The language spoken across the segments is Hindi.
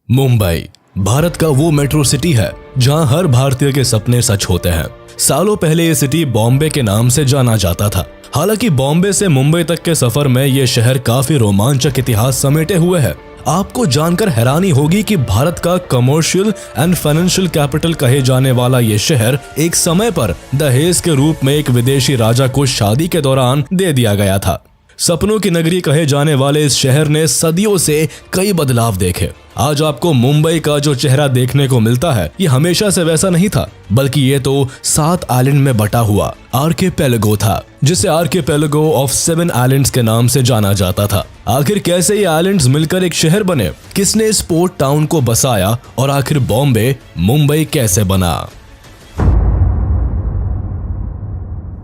मुंबई भारत का वो मेट्रो सिटी है जहां हर भारतीय के सपने सच होते हैं। सालों पहले ये सिटी बॉम्बे के नाम से जाना जाता था। हालांकि बॉम्बे से मुंबई तक के सफर में ये शहर काफी रोमांचक इतिहास समेटे हुए है। आपको जानकर हैरानी होगी कि भारत का कमर्शियल एंड फाइनेंशियल कैपिटल कहे जाने वाला ये शहर एक समय पर दहेज के रूप में एक विदेशी राजा को शादी के दौरान दे दिया गया था। सपनों की नगरी कहे जाने वाले इस शहर ने सदियों से कई बदलाव देखे। आज आपको मुंबई का जो चेहरा देखने को मिलता है ये हमेशा से वैसा नहीं था, बल्कि ये तो 7 आइलैंड में बटा हुआ आर्किपेलागो था, जिसे आर्किपेलागो ऑफ 7 आइलैंड्स के नाम से जाना जाता था। आखिर कैसे ये आइलैंड्स मिलकर एक शहर बने, किसने इस पोर्ट टाउन को बसाया और आखिर बॉम्बे मुंबई कैसे बना।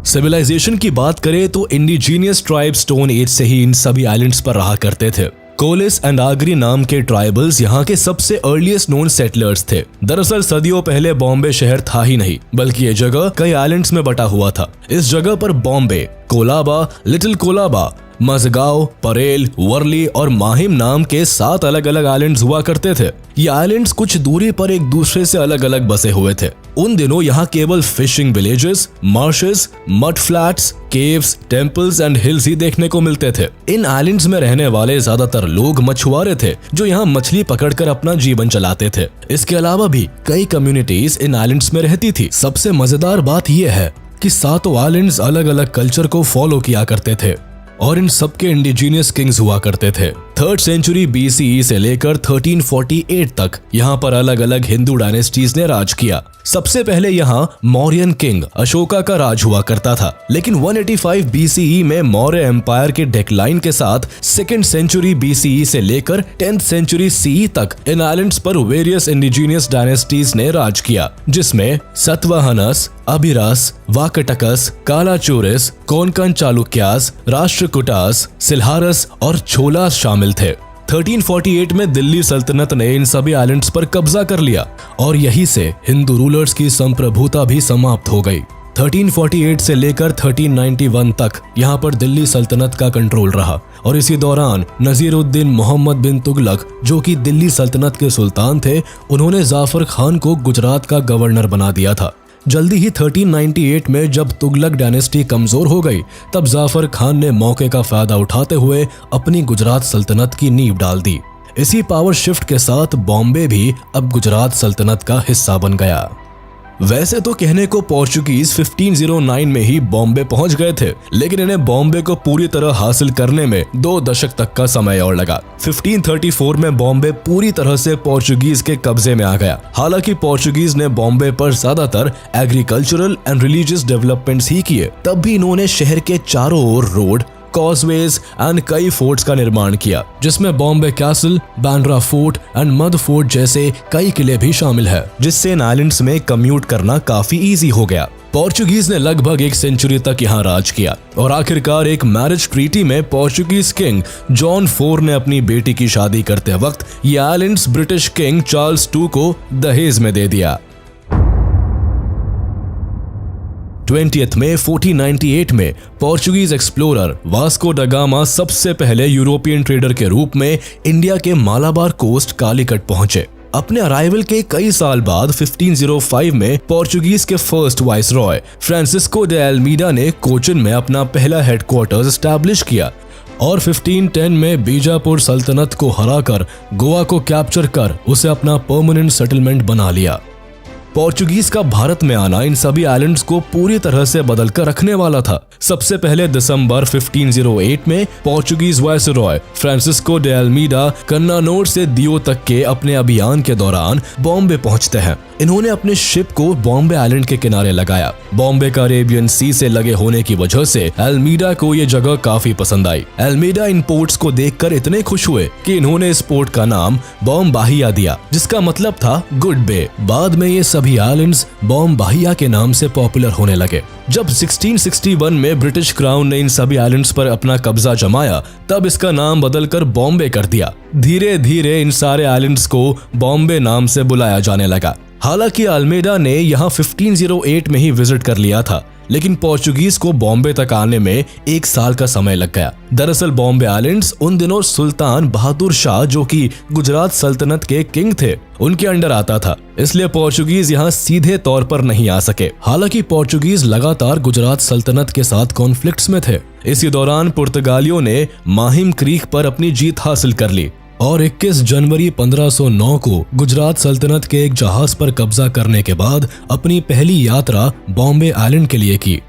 सिविलाइजेशन की बात करें तो इंडिजीनियस ट्राइब स्टोन एज से ही इन सभी आइलैंड्स पर रहा करते थे। कोलिस एंड आगरी नाम के ट्राइबल्स यहाँ के सबसे अर्लीस्ट नोन सेटलर्स थे। दरअसल सदियों पहले बॉम्बे शहर था ही नहीं, बल्कि ये जगह कई आइलैंड्स में बटा हुआ था। इस जगह पर बॉम्बे, कोलाबा, लिटिल कोलाबा, मजगांव, परेल, वर्ली और माहिम नाम के 7 अलग अलग आइलैंड्स हुआ करते थे। ये आइलैंड्स कुछ दूरी पर एक दूसरे से अलग अलग बसे हुए थे। उन दिनों यहाँ केवल fishing villages, marshes, mud flats, caves, temples and hills ही देखने को मिलते थे। इन आइलैंड्स में रहने वाले ज्यादातर लोग मछुआरे थे जो यहाँ मछली पकड़कर अपना जीवन चलाते थे। इसके अलावा भी कई कम्युनिटीज इन आइलैंड्स में रहती थी। सबसे मजेदार बात यह है कि 7 आइलैंड्स अलग अलग कल्चर को फॉलो किया करते थे और इन सबके इंडिजीनियस किंग्स हुआ करते थे। 3rd सेंचुरी BCE से लेकर 1348 तक यहाँ पर अलग अलग हिंदू डायनेस्टीज ने राज किया। सबसे पहले यहाँ मौर्यन किंग अशोका का राज हुआ करता था, लेकिन 185 BCE में मौर्य एम्पायर के डिक्लाइन के साथ 2nd सेंचुरी BCE से लेकर 10th सेंचुरी CE तक इन आइलैंड्स पर वेरियस इंडिजीनियस डायनेस्टीज ने राज किया, जिसमें सतवाहनस, अभिरास, वाकटकस, कालाचूरिस, कोंकण चालुक्यास, राष्ट्रकूटास, सिल्हारस और छोलास शामिल थे। 1348 में दिल्ली सल्तनत ने इन सभी आइलैंड्स पर कब्जा कर लिया और यहीं से हिंदू रूलर्स की संप्रभुता भी समाप्त हो गई। 1348 से लेकर 1391 तक यहाँ पर दिल्ली सल्तनत का कंट्रोल रहा और इसी दौरान नजीरुद्दीन मोहम्मद बिन तुगलक, जो कि दिल्ली सल्तनत के सुल्तान थे, उन्होंने जाफर खान को गुजरात का गवर्नर बना दिया था। जल्दी ही 1398 में जब तुगलक डायनेस्टी कमजोर हो गई, तब जाफर खान ने मौके का फायदा उठाते हुए अपनी गुजरात सल्तनत की नींव डाल दी। इसी पावर शिफ्ट के साथ बॉम्बे भी अब गुजरात सल्तनत का हिस्सा बन गया। वैसे तो कहने को पोर्चुगीज 1509 में ही बॉम्बे पहुंच गए थे, लेकिन इन्हें बॉम्बे को पूरी तरह हासिल करने में 2 दशक तक का समय और लगा। 1534 में बॉम्बे पूरी तरह से पोर्चुगीज के कब्जे में आ गया। हालांकि पोर्चुगीज ने बॉम्बे पर ज्यादातर एग्रीकल्चरल एंड रिलीजियस डेवलपमेंट्स ही किए, तब भी इन्होंने शहर के चारों ओर रोड, कॉजवेज एंड कई फोर्ट्स का निर्माण किया, जिसमें Bombay castle, Bandra fort and mud fort जैसे कई किले भी शामिल है, जिससे इन आइलैंड्स में कम्यूट करना काफी इजी हो गया। पोर्चुगीज ने लगभग 1 सेंचुरी तक यहाँ राज किया और आखिरकार एक मैरिज ट्रीटी में पोर्चुगीज किंग जॉन 4 ने अपनी बेटी की शादी करते वक्त ये आइलैंड्स ब्रिटिश किंग चार्ल्स 2 को दहेज में दे दिया। 20th में 1498 में Portuguese explorer Vasco da Gama सबसे पहले यूरोपियन ट्रेडर के रूप में इंडिया के मालाबार कोस्ट कालीकट पहुंचे। अपने अराइवल के कई साल बाद 1505 में पोर्चुगीज के first viceroy Francisco de Almeida ने कोचिन में अपना पहला हेडक्वार्टर्स एस्टैब्लिश किया और 1510 में बीजापुर सल्तनत को हराकर गोवा को कैप्चर कर उसे अपना परमानेंट सेटलमेंट बना लिया। पोर्चुगीज का भारत में आना इन सभी आइलैंड्स को पूरी तरह से बदल कर रखने वाला था। सबसे पहले दिसंबर 1508 में Portuguese viceroy Francisco de Almeida Cannanore से दियो तक के अपने अभियान के दौरान बॉम्बे पहुंचते हैं। इन्होंने अपने शिप को बॉम्बे आइलैंड के किनारे लगाया। बॉम्बे का अरेबियन सी से लगे होने की वजह से अल्मीडा को ये जगह काफी पसंद आई। अल्मीडा इन पोर्ट्स को देखकर इतने खुश हुए कि इन्होंने इस पोर्ट का नाम बॉम्बाहिया दिया, जिसका मतलब था गुड बे। बाद में ये सभी आइलैंड्स बॉम्बाहिया के नाम से पॉपुलर होने लगे। जब 1661 में ब्रिटिश क्राउन ने इन सभी आइलैंड्स पर अपना कब्जा जमाया, तब इसका नाम बदलकर बॉम्बे कर दिया। धीरे धीरे इन सारे आइलैंड्स को बॉम्बे नाम से बुलाया जाने लगा। हालांकि अल्मीडा ने यहाँ 1508 में ही विजिट कर लिया था, लेकिन पोर्चुगीज को बॉम्बे तक आने में 1 साल का समय लग गया। दरअसल बॉम्बे आइलैंड्स उन दिनों सुल्तान बहादुर शाह, जो कि गुजरात सल्तनत के किंग थे, उनके अंडर आता था, इसलिए पोर्चुगीज यहाँ सीधे तौर पर नहीं आ सके। हालांकि पोर्चुगीज लगातार गुजरात सल्तनत के साथ कॉन्फ्लिक्ट्स में थे। इसी दौरान पुर्तगालियों ने माहिम क्रीक पर अपनी जीत हासिल कर ली और 21 जनवरी 1509 को गुजरात सल्तनत के एक जहाज पर कब्जा करने के बाद अपनी पहली यात्रा बॉम्बे आइलैंड के लिए की।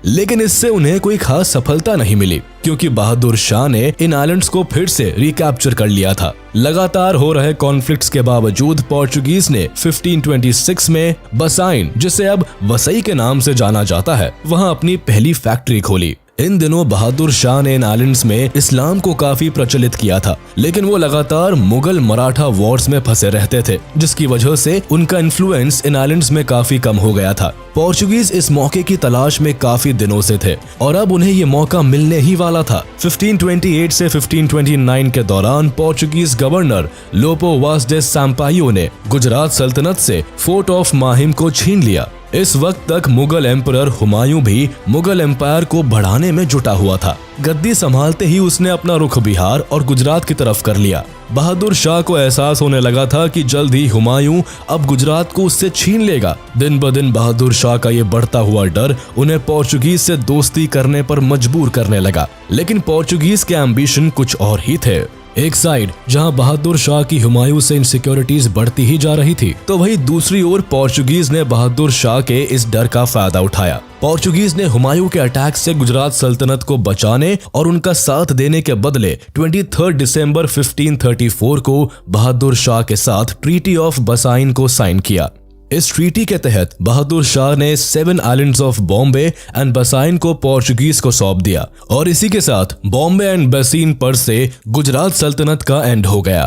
लेकिन इससे उन्हें कोई खास सफलता नहीं मिली, क्योंकि बहादुर शाह ने इन आइलैंड्स को फिर से रिकैप्चर कर लिया था। लगातार हो रहे कॉन्फ्लिक्ट्स के बावजूद पोर्चुगीज ने 1526 में बसाइन, जिसे अब वसई के नाम से जाना जाता है, वहां अपनी पहली फैक्ट्री खोली। इन दिनों बहादुर शाह ने इन आइलैंड्स में इस्लाम को काफी प्रचलित किया था, लेकिन वो लगातार मुगल मराठा वॉर्स में फंसे रहते थे, जिसकी वजह से उनका इन्फ्लुएंस इन आइलैंड्स में काफी कम हो गया था। पोर्चुगीज इस मौके की तलाश में काफी दिनों से थे और अब उन्हें ये मौका मिलने ही वाला था। 1528 से 1529 के दौरान पोर्चुगीज गवर्नर लोपो वास डे सैम्पायो ने गुजरात सल्तनत से फोर्ट ऑफ माहिम को छीन लिया। इस वक्त तक मुगल एम्परर हुमायूं भी मुगल एम्पायर को बढ़ाने में जुटा हुआ था। गद्दी संभालते ही उसने अपना रुख बिहार और गुजरात की तरफ कर लिया। बहादुर शाह को एहसास होने लगा था कि जल्द ही हुमायूं अब गुजरात को उससे छीन लेगा। दिन ब दिन बहादुर शाह का ये बढ़ता हुआ डर उन्हें पोर्चुगीज से दोस्ती करने पर मजबूर करने लगा। लेकिन पोर्चुगीज के एम्बिशन कुछ और ही थे। एक साइड जहां बहादुर शाह की हुमायूं से इनसिक्योरिटीज बढ़ती ही जा रही थी, तो वहीं दूसरी ओर पोर्चुगीज ने बहादुर शाह के इस डर का फायदा उठाया। पोर्चुगीज ने हुमायूं के अटैक से गुजरात सल्तनत को बचाने और उनका साथ देने के बदले 23 दिसंबर 1534 को बहादुर शाह के साथ ट्रीटी ऑफ बसाइन को साइन किया। इस ट्रीटी के तहत बहादुर शाह ने 7 आइलैंड्स ऑफ बॉम्बे एंड बसाइन को पोर्चुगीज को सौंप दिया और इसी के साथ बॉम्बे एंड बसीन पर से गुजरात सल्तनत का एंड हो गया।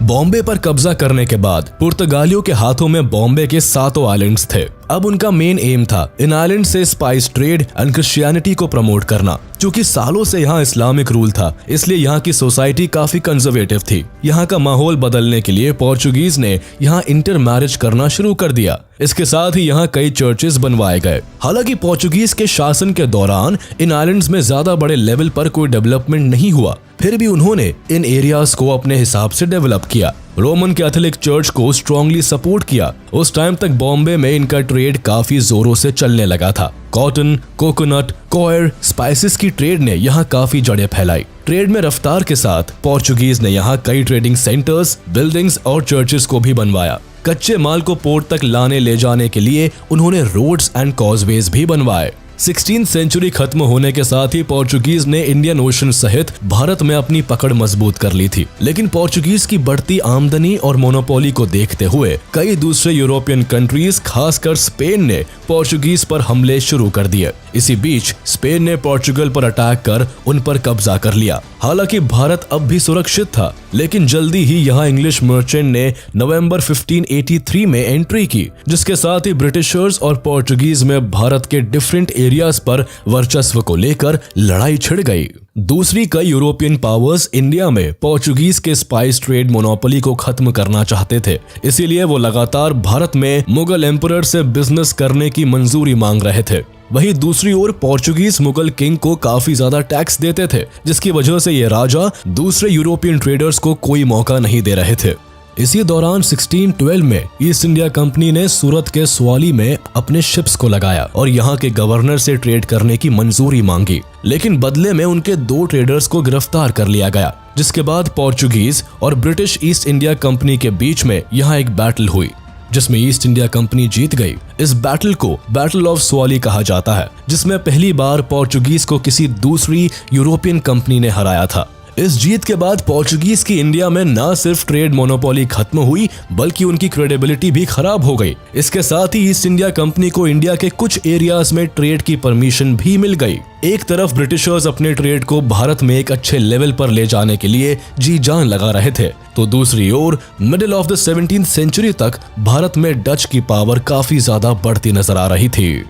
बॉम्बे पर कब्जा करने के बाद पुर्तगालियों के हाथों में बॉम्बे के 7 आइलैंड्स थे। अब उनका मेन एम था इन आइलैंड से स्पाइस ट्रेड एंड क्रिश्चियनिटी को प्रमोट करना। क्योंकि सालों से यहाँ इस्लामिक रूल था, इसलिए यहाँ की सोसाइटी काफी कंजर्वेटिव थी। यहाँ का माहौल बदलने के लिए पोर्चुगीज ने यहाँ इंटर मैरिज करना शुरू कर दिया। इसके साथ ही यहाँ कई चर्चेस बनवाए गए। हालांकि पोर्चुगीज के शासन के दौरान इन आइलैंड्स में ज्यादा बड़े लेवल पर कोई डेवलपमेंट नहीं हुआ, फिर भी उन्होंने इन एरियाज को अपने हिसाब से डेवलप किया। रोमन कैथोलिक चर्च को स्ट्रांगली सपोर्ट किया। उस टाइम तक बॉम्बे में इनका ट्रेड काफी जोरों से चलने लगा था। कॉटन, कोकोनट, कॉयर, स्पाइसेस की ट्रेड ने यहाँ काफी जड़ें फैलाई। ट्रेड में रफ्तार के साथ पोर्चुगीज ने यहाँ कई ट्रेडिंग सेंटर्स, बिल्डिंग्स और चर्चेस को भी बनवाया। कच्चे माल को पोर्ट तक लाने ले जाने के लिए उन्होंने रोड्स एंड कॉजवेज भी बनवाए। 16th सेंचुरी खत्म होने के साथ ही पोर्चुगीज ने इंडियन ओशन सहित भारत में अपनी पकड़ मजबूत कर ली थी। लेकिन पोर्चुगीज की बढ़ती आमदनी और मोनोपोली को देखते हुए कई दूसरे यूरोपियन कंट्रीज, खासकर स्पेन ने पोर्चुगीज पर हमले शुरू कर दिए। इसी बीच स्पेन ने पोर्चुगल पर अटैक कर उन पर कब्जा कर लिया। हालांकि भारत अब भी सुरक्षित था, लेकिन जल्दी ही यहाँ इंग्लिश मर्चेंट ने नवंबर 1583 में एंट्री की, जिसके साथ ही ब्रिटिशर्स और पोर्चुगीज में भारत के डिफरेंट एरियाज पर वर्चस्व को लेकर लड़ाई छिड़ गई। दूसरी कई यूरोपियन पावर्स इंडिया में पोर्चुगीज के स्पाइस ट्रेड मोनोपोली को खत्म करना चाहते थे, इसीलिए वो लगातार भारत में मुगल एम्परर से बिजनेस करने की मंजूरी मांग रहे थे। वहीं दूसरी ओर पोर्चुगीज मुगल किंग को काफी ज्यादा टैक्स देते थे, जिसकी वजह से ये राजा दूसरे यूरोपियन ट्रेडर्स को कोई मौका नहीं दे रहे थे। इसी दौरान 1612 में ईस्ट इंडिया कंपनी ने सूरत के स्वाली में अपने शिप्स को लगाया और यहाँ के गवर्नर से ट्रेड करने की मंजूरी मांगी। लेकिन बदले में उनके 2 ट्रेडर्स को गिरफ्तार कर लिया गया, जिसके बाद पोर्चुगीज और ब्रिटिश ईस्ट इंडिया कंपनी के बीच में यहाँ एक बैटल हुई, जिसमें ईस्ट इंडिया कंपनी जीत गई। इस बैटल को बैटल ऑफ स्वाली कहा जाता है, जिसमें पहली बार पोर्चुगीज को किसी दूसरी यूरोपियन कंपनी ने हराया था। इस जीत के बाद पोर्चुगीज की इंडिया में न सिर्फ ट्रेड मोनोपोली खत्म हुई, बल्कि उनकी क्रेडिबिलिटी भी खराब हो गई। इसके साथ ही ईस्ट इंडिया कंपनी को इंडिया के कुछ एरियाज में ट्रेड की परमिशन भी मिल गई। एक तरफ ब्रिटिशर्स अपने ट्रेड को भारत में एक अच्छे लेवल पर ले जाने के लिए जी जान लगा रहे थे, तो दूसरी ओर middle of the 17th century तक भारत में डच की पावर काफी ज्यादा बढ़ती नजर आ रही थी।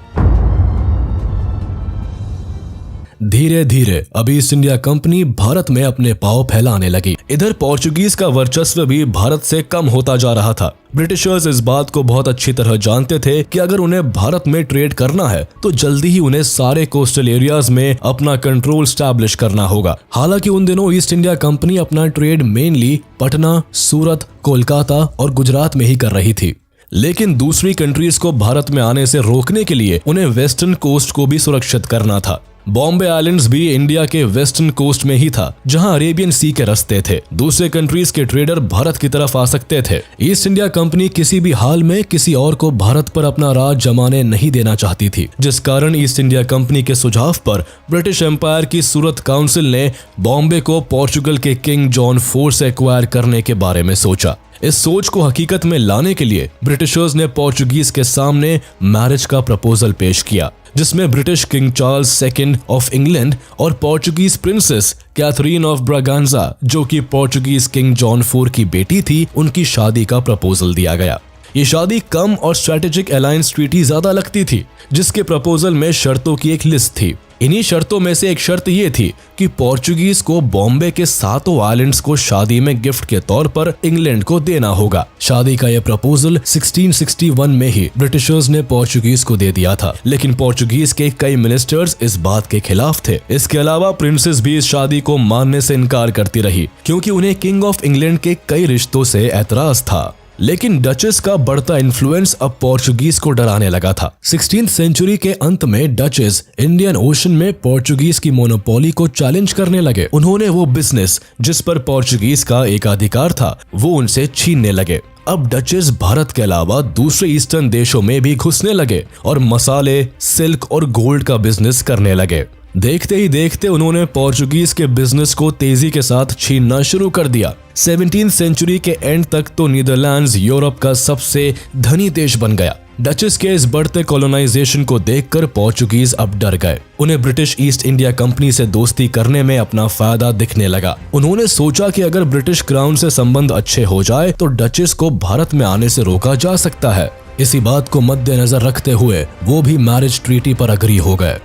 धीरे धीरे अब ईस्ट इंडिया कंपनी भारत में अपने पांव फैलाने लगी। इधर पोर्चुगीज का वर्चस्व भी भारत से कम होता जा रहा था। ब्रिटिशर्स इस बात को बहुत अच्छी तरह जानते थे कि अगर उन्हें भारत में ट्रेड करना है तो जल्दी ही उन्हें सारे कोस्टल एरियाज में अपना कंट्रोल स्टैब्लिश करना होगा। हालांकि उन दिनों ईस्ट इंडिया कंपनी अपना ट्रेड मेनली पटना, सूरत, कोलकाता और गुजरात में ही कर रही थी, लेकिन दूसरी कंट्रीज को भारत में आने से रोकने के लिए उन्हें वेस्टर्न कोस्ट को भी सुरक्षित करना था। बॉम्बे आइलैंड्स भी इंडिया के वेस्टर्न कोस्ट में ही था, जहां अरेबियन सी के रास्ते थे। दूसरे कंट्रीज के ट्रेडर भारत की तरफ आ सकते थे। ईस्ट इंडिया कंपनी किसी भी हाल में किसी और को भारत पर अपना राज जमाने नहीं देना चाहती थी, जिस कारण ईस्ट इंडिया कंपनी के सुझाव पर ब्रिटिश एम्पायर की सूरत काउंसिल ने बॉम्बे को पोर्चुगल के किंग जॉन 4 से एक्वायर करने के बारे में सोचा। इस सोच को हकीकत में लाने के लिए ब्रिटिशर्स ने पोर्चुगीज के सामने मैरिज का प्रपोजल पेश किया, जिसमें British king Charles second of England और Portuguese princess Catherine of Braganza, जो कि पोर्चुगीज किंग जॉन 4 की बेटी थी, उनकी शादी का प्रपोजल दिया गया। ये शादी कम और स्ट्रेटेजिक अलायंस ट्रीटी ज्यादा लगती थी, जिसके प्रपोजल में शर्तों की एक लिस्ट थी। इन्हीं शर्तों में से एक शर्त ये थी कि पोर्चुगीज को बॉम्बे के 7 आइलैंड्स को शादी में गिफ्ट के तौर पर इंग्लैंड को देना होगा। शादी का यह प्रपोजल 1661 में ही ब्रिटिशर्स ने पोर्चुगीज को दे दिया था, लेकिन पोर्चुगीज के कई मिनिस्टर्स इस बात के खिलाफ थे। इसके अलावा प्रिंसेस भी इस शादी को मानने से इनकार करती रही, क्योंकि उन्हें किंग ऑफ इंग्लैंड के कई रिश्तों से ऐतराज था। लेकिन डचेस का बढ़ता इन्फ्लुएंस अब पोर्चुगीज को डराने लगा था। 16th सेंचुरी के अंत में डचेस इंडियन ओशन में पोर्चुगीज की मोनोपोली को चैलेंज करने लगे। उन्होंने वो बिजनेस जिस पर पोर्चुगीज का एकाधिकार था वो उनसे छीनने लगे। अब डचेस भारत के अलावा दूसरे ईस्टर्न देशों में भी घुसने लगे और मसाले, सिल्क और गोल्ड का बिजनेस करने लगे। देखते ही देखते उन्होंने पोर्चुगीज के बिजनेस को तेजी के साथ छीनना शुरू कर दिया। 17th सेंचुरी के एंड तक तो नीदरलैंड्स यूरोप का सबसे धनी देश बन गया। डचेस के इस बढ़ते कॉलोनाइजेशन को देखकर पोर्चुगीज अब डर गए। उन्हें ब्रिटिश ईस्ट इंडिया कंपनी से दोस्ती करने में अपना फायदा दिखने लगा। उन्होंने सोचा कि अगर ब्रिटिश क्राउन से संबंध अच्छे हो जाए तो डचेस को भारत में आने से रोका जा सकता है। इसी बात को मद्देनजर रखते हुए वो भी मैरिज ट्रीटी पर अग्री हो गए।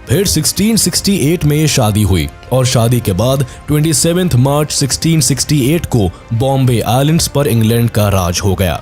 फिर 1668 में ये शादी हुई और शादी के बाद 27 मार्च 1668 को बॉम्बे आइलैंड्स पर इंग्लैंड का राज हो गया।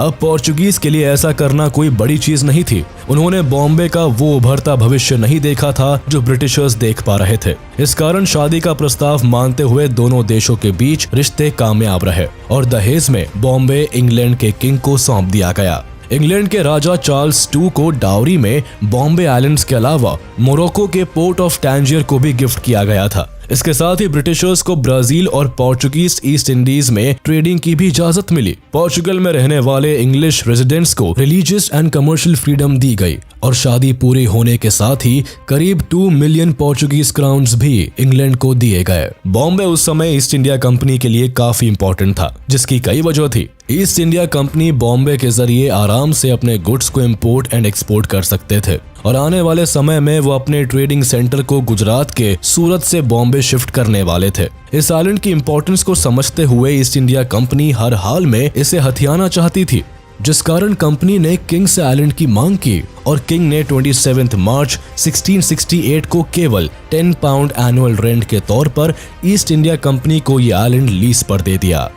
अब पोर्चुगीज के लिए ऐसा करना कोई बड़ी चीज नहीं थी। उन्होंने बॉम्बे का वो उभरता भविष्य नहीं देखा था जो ब्रिटिशर्स देख पा रहे थे। इस कारण शादी का प्रस्ताव मानते हुए दोनों देशों के बीच रिश्ते कामयाब रहे और दहेज में बॉम्बे इंग्लैंड के किंग को सौंप दिया गया। इंग्लैंड के राजा चार्ल्स II को डाउरी में बॉम्बे आइलैंड्स के अलावा मोरक्को के पोर्ट ऑफ टैंजियर को भी गिफ्ट किया गया था। इसके साथ ही ब्रिटिशर्स को ब्राजील और पोर्चुगीज ईस्ट इंडीज में ट्रेडिंग की भी इजाजत मिली। पोर्चुगल में रहने वाले इंग्लिश रेजिडेंट्स को रिलीजियस एंड कमर्शियल फ्रीडम दी गई और शादी पूरी होने के साथ ही करीब 2 मिलियन पोर्चुगीज क्राउन्स भी इंग्लैंड को दिए गए। बॉम्बे उस समय ईस्ट इंडिया कंपनी के लिए काफी इंपॉर्टेंट था, जिसकी कई वजह थी। ईस्ट इंडिया कंपनी बॉम्बे के जरिए आराम से अपने गुड्स को इंपोर्ट एंड एक्सपोर्ट कर सकते थे और आने वाले समय में वो अपने ट्रेडिंग सेंटर को गुजरात के सूरत से बॉम्बे शिफ्ट करने वाले थे। इस आइलैंड की इंपॉर्टेंस को समझते हुए ईस्ट इंडिया कंपनी हर हाल में इसे हथियाना चाहती थी, जिस कारण कंपनी ने किंग से आइलैंड की मांग की और किंग ने 27 मार्च 1668 को केवल 10 पाउंड एनुअल रेंट के तौर पर ईस्ट इंडिया कंपनी को ये आइलैंड लीज पर दे दिया।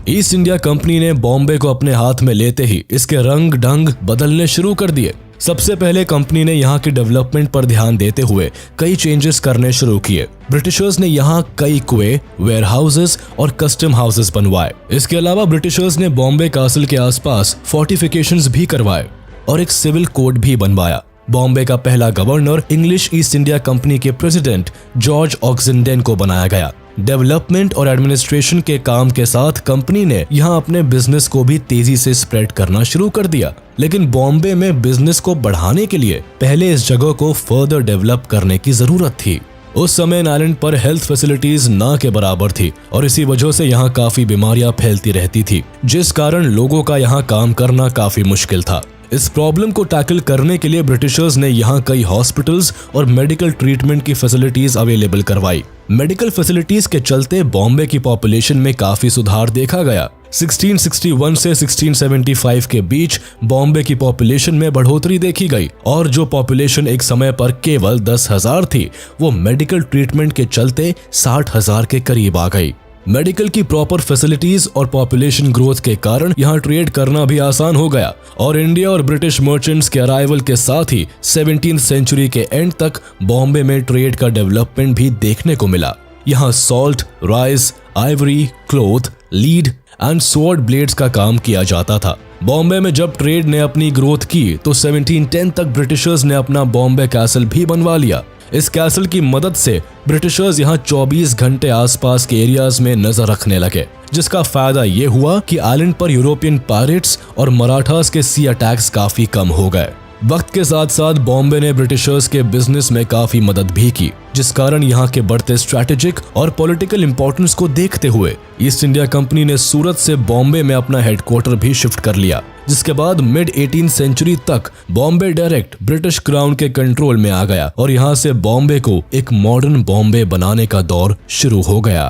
ईस्ट इंडिया कंपनी ने बॉम्बे को अपने हाथ में लेते ही इसके रंग ढंग बदलने शुरू कर दिए। सबसे पहले कंपनी ने यहाँ की डेवलपमेंट पर ध्यान देते हुए कई चेंजेस करने शुरू किए। ब्रिटिशर्स ने यहाँ कई कुएं, वेयर हाउसेस और कस्टम हाउसेस बनवाए। इसके अलावा ब्रिटिशर्स ने बॉम्बे कासल के आसपास फोर्टिफिकेशंस भी करवाए और एक सिविल कोड भी बनवाया। बॉम्बे का पहला governor English east India company के प्रेसिडेंट जॉर्ज ऑक्सेंडेन को बनाया गया। डेवलपमेंट और एडमिनिस्ट्रेशन के काम के साथ कंपनी ने यहाँ अपने बिजनेस को भी तेजी से स्प्रेड करना शुरू कर दिया। लेकिन बॉम्बे में बिजनेस को बढ़ाने के लिए पहले इस जगह को फर्दर डेवलप करने की जरूरत थी। उस समय इन आइलैंड पर हेल्थ फैसिलिटीज ना के बराबर थी और इसी वजह से यहाँ काफी बीमारियां फैलती रहती थी, जिस कारण लोगों का यहाँ काम करना काफी मुश्किल था। इस प्रॉब्लम को टैकल करने के लिए ब्रिटिशर्स ने यहाँ कई हॉस्पिटल्स और मेडिकल ट्रीटमेंट की फैसिलिटीज अवेलेबल करवाई। मेडिकल फैसिलिटीज के चलते बॉम्बे की पॉपुलेशन में काफी सुधार देखा गया। 1661 से 1675 के बीच बॉम्बे की पॉपुलेशन में बढ़ोतरी देखी गई और जो पॉपुलेशन एक समय पर केवल 10,000 थी, वो मेडिकल ट्रीटमेंट के चलते 60,000 के करीब आ गई। मेडिकल की प्रॉपर फैसिलिटीज और पॉपुलेशन ग्रोथ के कारण यहाँ ट्रेड करना भी आसान हो गया और इंडिया और ब्रिटिश मर्चेंट्स के अराइवल के साथ ही 17th सेंचुरी के एंड तक बॉम्बे में ट्रेड का डेवलपमेंट भी देखने को मिला। यहाँ salt, rice, Ivory, cloth, lead and sword blades का काम किया जाता था। बॉम्बे में जब ट्रेड ने अपनी ग्रोथ की तो 1710 तक ब्रिटिशर्स ने अपना बॉम्बे कैसल भी बनवा लिया। इस कैसल की मदद से ब्रिटिशर्स यहाँ 24 घंटे आसपास के एरियाज में नजर रखने लगे, जिसका फायदा ये हुआ कि आइलैंड पर यूरोपियन पायरेट्स और मराठास के सी अटैक्स काफी कम हो गए। वक्त के साथ साथ बॉम्बे ने ब्रिटिशर्स के बिजनेस में काफी मदद भी की, जिस कारण यहाँ के बढ़ते स्ट्रैटेजिक और पॉलिटिकल इंपॉर्टेंस को देखते हुए ईस्ट इंडिया कंपनी ने सूरत से बॉम्बे में अपना हेडक्वार्टर भी शिफ्ट कर लिया, जिसके बाद मिड 18th सेंचुरी तक बॉम्बे डायरेक्ट ब्रिटिश क्राउन के कंट्रोल में आ गया और यहाँ से बॉम्बे को एक मॉडर्न बॉम्बे बनाने का दौर शुरू हो गया।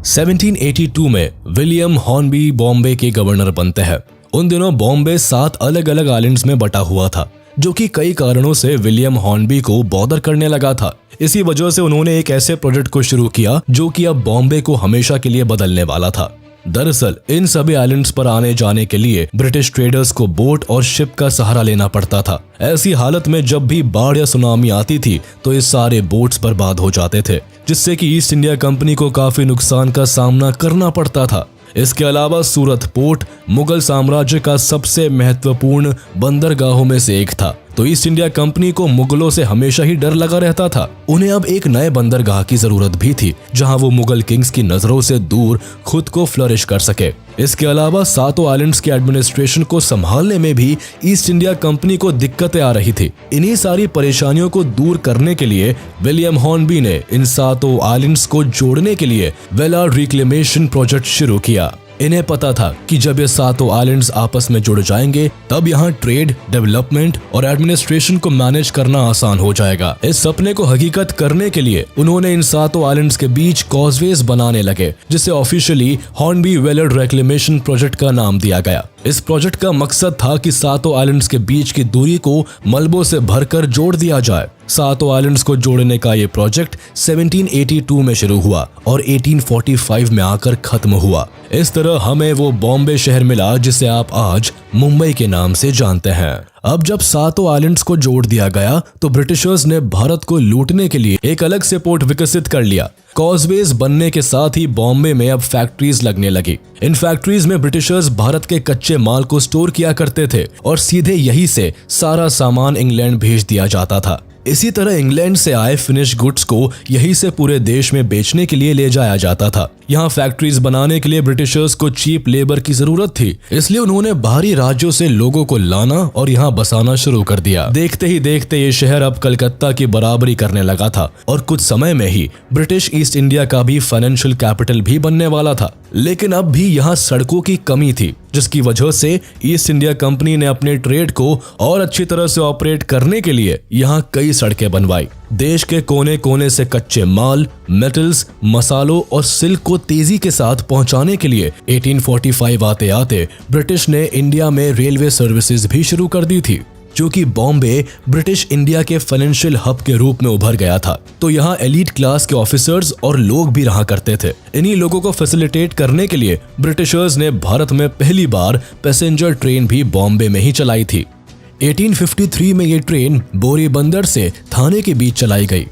1782 में विलियम हॉर्नबी बॉम्बे के गवर्नर बनते हैं। उन दिनों बॉम्बे 7 अलग अलग आइलैंड्स में बटा हुआ था, जो कि कई कारणों से विलियम हॉर्नबी को बॉदर करने लगा था। इसी वजह से उन्होंने एक ऐसे प्रोजेक्ट को शुरू किया जो कि अब बॉम्बे को हमेशा के लिए बदलने वाला था। दरअसल इन सभी आइलैंड्स पर आने जाने के लिए ब्रिटिश ट्रेडर्स को बोट और शिप का सहारा लेना पड़ता था। ऐसी हालत में जब भी बाढ़ या सुनामी आती थी तो ये सारे बोट्स बर्बाद हो जाते थे, जिससे कि ईस्ट इंडिया कंपनी को काफी नुकसान का सामना करना पड़ता था। इसके अलावा सूरत पोर्ट मुगल साम्राज्य का सबसे महत्वपूर्ण बंदरगाहों में से एक था, तो ईस्ट इंडिया कंपनी को मुगलों से हमेशा ही डर लगा रहता था। उन्हें अब एक नए बंदरगाह की जरूरत भी थी, जहां वो मुगल किंग्स की नजरों से दूर खुद को फ्लरिश कर सके। इसके अलावा 7 आइलैंड्स के एडमिनिस्ट्रेशन को संभालने में भी ईस्ट इंडिया कंपनी को दिक्कतें आ रही थी। इन्हीं सारी परेशानियों को दूर करने के लिए विलियम हॉर्नबी ने इन 7 आइलैंड्स को जोड़ने के लिए वेलार्ड रिक्लेमेशन प्रोजेक्ट शुरू किया। इन्हें पता था कि जब ये 7 आइलैंड्स आपस में जुड़ जाएंगे तब यहाँ ट्रेड, डेवलपमेंट और एडमिनिस्ट्रेशन को मैनेज करना आसान हो जाएगा। इस सपने को हकीकत करने के लिए उन्होंने इन 7 आइलैंड्स के बीच कॉजवेज बनाने लगे, जिसे ऑफिशियली हॉर्नबी वेलार्ड रिक्लेमेशन प्रोजेक्ट का नाम दिया गया। इस प्रोजेक्ट का मकसद था कि 7 आइलैंड्स के बीच की दूरी को मलबों से भरकर जोड़ दिया जाए। 7 आइलैंड्स को जोड़ने का ये प्रोजेक्ट 1782 में शुरू हुआ और 1845 में आकर खत्म हुआ। इस तरह हमें वो बॉम्बे शहर मिला जिसे आप आज मुंबई के नाम से जानते हैं। अब जब 7 आइलैंड्स को जोड़ दिया गया तो ब्रिटिशर्स ने भारत को लूटने के लिए एक अलग से पोर्ट विकसित कर लिया। कॉजवेज बनने के साथ ही बॉम्बे में अब फैक्ट्रीज लगने लगी। इन फैक्ट्रीज में ब्रिटिशर्स भारत के कच्चे माल को स्टोर किया करते थे और सीधे यहीं से सारा सामान इंग्लैंड भेज दिया जाता था। इसी तरह इंग्लैंड से आए फिनिश गुड्स को यहीं से पूरे देश में बेचने के लिए ले जाया जाता था। यहाँ फैक्ट्रीज बनाने के लिए ब्रिटिशर्स को चीप लेबर की जरूरत थी, इसलिए उन्होंने बाहरी राज्यों से लोगों को लाना और यहाँ बसाना शुरू कर दिया। देखते ही देखते ये शहर अब कलकत्ता की बराबरी करने लगा था और कुछ समय में ही ब्रिटिश ईस्ट इंडिया का भी फाइनेंशियल कैपिटल भी बनने वाला था। लेकिन अब भी यहाँ सड़कों की कमी थी, जिसकी वजह से ईस्ट इंडिया कंपनी ने अपने ट्रेड को और अच्छी तरह से ऑपरेट करने के लिए यहाँ कई सड़कें बनवाई। देश के कोने कोने से कच्चे माल, मेटल्स, मसालों और सिल्क को तेजी के साथ पहुंचाने के लिए 1845 आते आते ब्रिटिश ने इंडिया में रेलवे सर्विसेज भी शुरू कर दी थी, जो कि बॉम्बे ब्रिटिश इंडिया के फाइनेंशियल हब के रूप में उभर गया था। तो यहाँ एलीट क्लास के ऑफिसर्स और लोग भी रहा करते थे। इन्हीं लोगों को फैसिलिटेट करने के लिए ब्रिटिशर्स ने भारत में पहली बार पैसेंजर ट्रेन भी बॉम्बे में ही चलाई थी। 1853 में ये ट्रेन बोरी बंदर से थाने के बीच चलाई गई।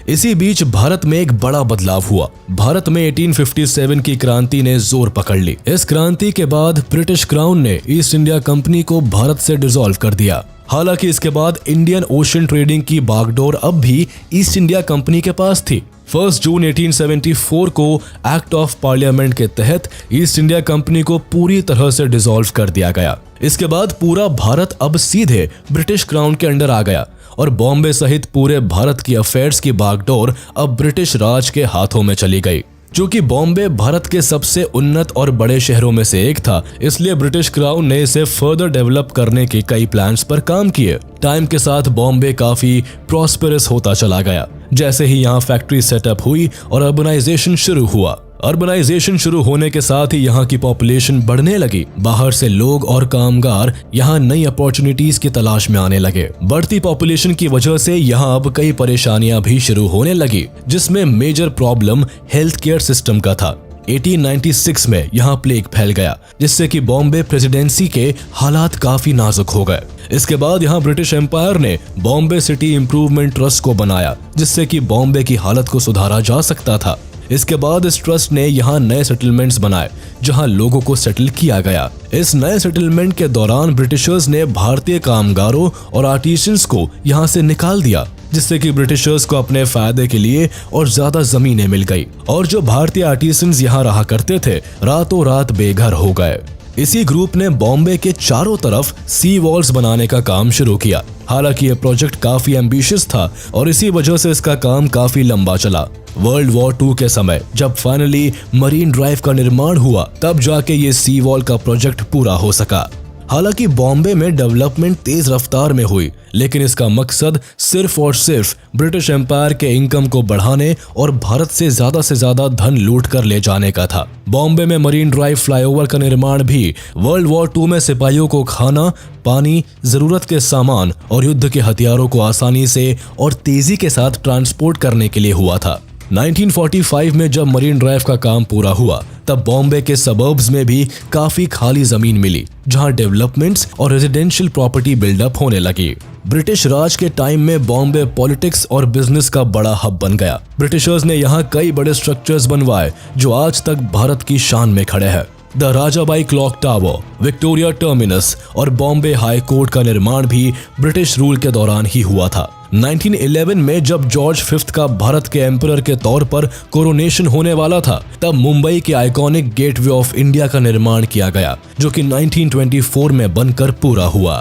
इसी बीच भारत में एक बड़ा बदलाव हुआ। भारत में 1857 की क्रांति ने जोर पकड़ ली। इस क्रांति के बाद ब्रिटिश क्राउन ने ईस्ट इंडिया कंपनी को भारत से डिसॉल्व कर दिया। हालांकि इसके बाद इंडियन ओशन ट्रेडिंग की बागडोर अब भी ईस्ट इंडिया कंपनी के पास थी। 1 जून 1874 को एक्ट ऑफ पार्लियामेंट के तहत ईस्ट इंडिया कंपनी को पूरी तरह से डिसॉल्व कर दिया गया। इसके बाद पूरा भारत अब सीधे ब्रिटिश क्राउन के अंडर आ गया और बॉम्बे सहित पूरे भारत की अफेयर्स की बागडोर अब ब्रिटिश राज के हाथों में चली गई। चूंकि बॉम्बे भारत के सबसे उन्नत और बड़े शहरों में से एक था, इसलिए ब्रिटिश क्राउन ने इसे फर्दर डेवलप करने के कई प्लान्स पर काम किए। टाइम के साथ बॉम्बे काफी प्रॉस्पेरस होता चला गया। जैसे ही यहाँ फैक्ट्री सेटअप हुई और अर्बनाइजेशन शुरू हुआ। अर्बनाइजेशन शुरू होने के साथ ही यहाँ की पॉपुलेशन बढ़ने लगी। बाहर से लोग और कामगार यहाँ नई अपॉर्चुनिटीज की तलाश में आने लगे। बढ़ती पॉपुलेशन की वजह से यहाँ अब कई परेशानियां भी शुरू होने लगी, जिसमें major problem health care system का था। 1896 में यहाँ प्लेग फैल गया, जिससे कि बॉम्बे प्रेसिडेंसी के हालात काफी नाजुक हो गए। इसके बाद यहाँ ब्रिटिश एम्पायर ने बॉम्बे सिटी इम्प्रूवमेंट ट्रस्ट को बनाया, जिससे कि बॉम्बे की हालत को सुधारा जा सकता था। इसके बाद इस ट्रस्ट ने यहाँ नए सेटलमेंट्स बनाए, जहाँ लोगों को सेटल किया गया। इस नए सेटलमेंट के दौरान ब्रिटिशर्स ने भारतीय कामगारों और आर्टिसंस को यहाँ से निकाल दिया, जिससे कि ब्रिटिशर्स को अपने फायदे के लिए और ज्यादा जमीनें मिल गई। और जो भारतीय आर्टिसंस यहाँ रहा करते थे, रातों रात बेघर हो गए। इसी ग्रुप ने बॉम्बे के चारों तरफ सी वॉल्स बनाने का काम शुरू किया। हालांकि ये प्रोजेक्ट काफी एम्बिशियस था और इसी वजह से इसका काम काफी लंबा चला। वर्ल्ड वॉर 2 के समय जब फाइनली मरीन ड्राइव का निर्माण हुआ, तब जाके ये सी वॉल का प्रोजेक्ट पूरा हो सका। हालांकि बॉम्बे में डेवलपमेंट तेज रफ्तार में हुई, लेकिन इसका मकसद सिर्फ और सिर्फ ब्रिटिश एम्पायर के इनकम को बढ़ाने और भारत से ज्यादा धन लूट कर ले जाने का था। बॉम्बे में मरीन ड्राइव फ्लाईओवर का निर्माण भी वर्ल्ड वॉर 2 में सिपाहियों को खाना, पानी, जरूरत के सामान और युद्ध के हथियारों को आसानी से और तेजी के साथ ट्रांसपोर्ट करने के लिए हुआ था। 1945 में जब मरीन ड्राइव का काम पूरा हुआ, तब बॉम्बे के सबर्ब्स में भी काफी खाली जमीन मिली, जहां डेवलपमेंट्स और रेजिडेंशियल प्रॉपर्टी बिल्डअप होने लगी। ब्रिटिश राज के टाइम में बॉम्बे पॉलिटिक्स और बिजनेस का बड़ा हब बन गया। ब्रिटिशर्स ने यहाँ कई बड़े स्ट्रक्चर्स बनवाए, जो आज तक भारत की शान में खड़े हैं। The Rajabai clock tower, Victoria terminus और बॉम्बे हाई कोर्ट का निर्माण भी ब्रिटिश रूल के दौरान ही हुआ था। 1911 में जब जॉर्ज 5th का भारत के एम्परर के तौर पर कोरोनेशन होने वाला था, तब मुंबई के आइकॉनिक गेटवे ऑफ इंडिया का निर्माण किया गया, जो कि 1924 में बनकर पूरा हुआ।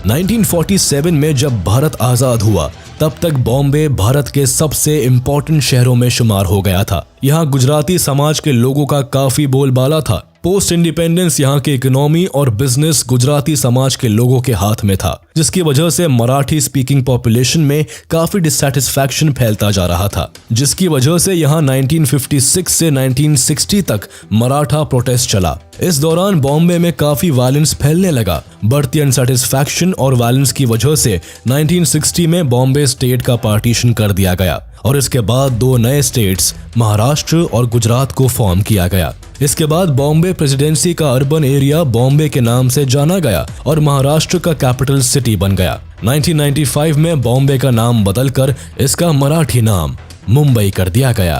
1947 में जब भारत आजाद हुआ, तब तक बॉम्बे भारत के सबसे इम्पोर्टेंट शहरों में शुमार हो गया था। यहाँ गुजराती समाज के लोगों का काफी बोलबाला था। पोस्ट इंडिपेंडेंस यहाँ की इकोनॉमी और बिजनेस गुजराती समाज के लोगों के हाथ में था, जिसकी वजह से मराठी स्पीकिंग पॉपुलेशन में काफी डिससैटिस्फैक्शन फैलता जा रहा था, जिसकी वजह से यहाँ 1956 से 1960 तक मराठा प्रोटेस्ट चला। इस दौरान बॉम्बे में काफी वायलेंस फैलने लगा। बढ़ती अनसैटिस्फैक्शन और वायलेंस की वजह से 1960 में बॉम्बे स्टेट का पार्टीशन कर दिया गया और इसके बाद 2 नए स्टेट्स महाराष्ट्र और गुजरात को फॉर्म किया गया। इसके बाद बॉम्बे प्रेसिडेंसी का अर्बन एरिया बॉम्बे के नाम से जाना गया और महाराष्ट्र का कैपिटल सिटी बन गया। 1995 में बॉम्बे का नाम बदलकर इसका मराठी नाम मुंबई कर दिया गया।